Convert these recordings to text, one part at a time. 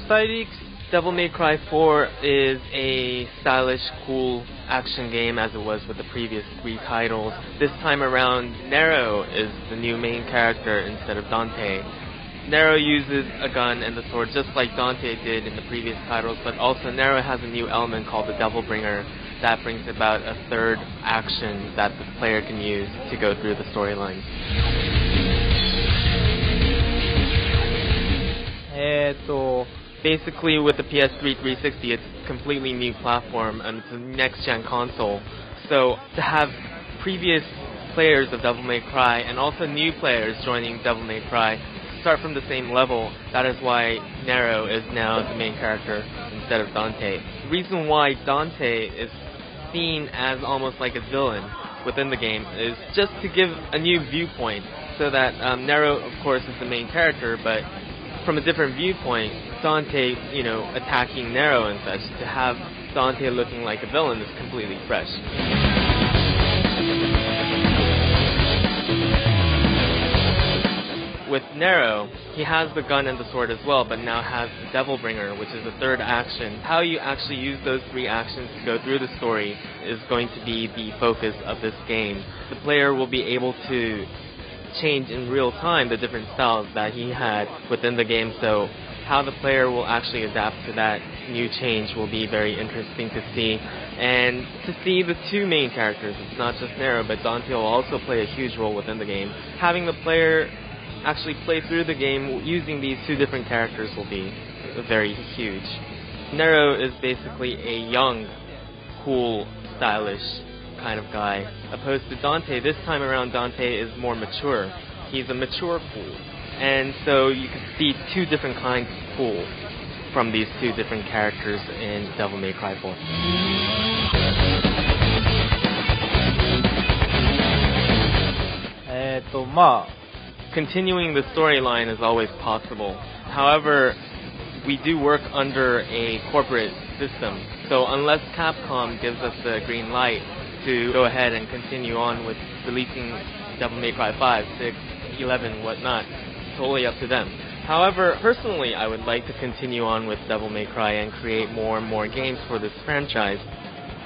Fighting Devil May Cry 4 is a stylish, cool action game as it was with the previous 3 titles. This time around, Nero is the new main character instead of Dante. Nero uses a gun and the sword just like Dante did in the previous titles, but also Nero has a new element called the Devil Bringer that brings about a third action that the player can use to go through the storyline. Basically, with the PS3 360, it's a completely new platform and it's a next-gen console. So to have previous players of Devil May Cry and also new players joining Devil May Cry start from the same level, that is why Nero is now the main character instead of Dante. The reason why Dante is seen as almost like a villain within the game is just to give a new viewpoint, so that Nero, of course, is the main character, but from a different viewpoint, Dante, attacking Nero and such, to have Dante looking like a villain is completely fresh. With Nero, he has the gun and the sword as well, but now has the Devil Bringer, which is the third action. How you actually use those 3 actions to go through the story is going to be the focus of this game. The player will be able to change in real time the different styles that he had within the game, so how the player will actually adapt to that new change will be very interesting to see. And to see the 2 main characters, it's not just Nero, but Dante will also play a huge role within the game. Having the player actually play through the game using these 2 different characters will be very huge. Nero is basically a young, cool, stylish kind of guy, opposed to Dante. This time around, Dante is more mature. He's a mature fool. And so you can see 2 different kinds of cool from these 2 different characters in Devil May Cry 4. Continuing the storyline is always possible. However, we do work under a corporate system, so unless Capcom gives us the green light to go ahead and continue on with releasing Devil May Cry 5, 6, 11, whatnot, it's totally up to them. However, personally, I would like to continue on with Devil May Cry and create more and more games for this franchise.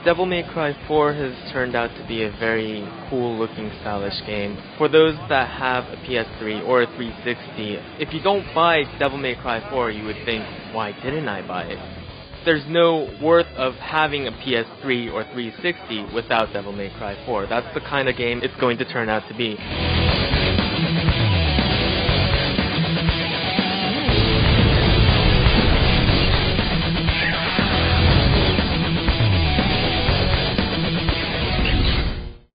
Devil May Cry 4 has turned out to be a very cool-looking, stylish game. For those that have a PS3 or a 360, if you don't buy Devil May Cry 4, you would think, why didn't I buy it? There's no worth of having a PS3 or 360 without Devil May Cry 4. That's the kind of game it's going to turn out to be.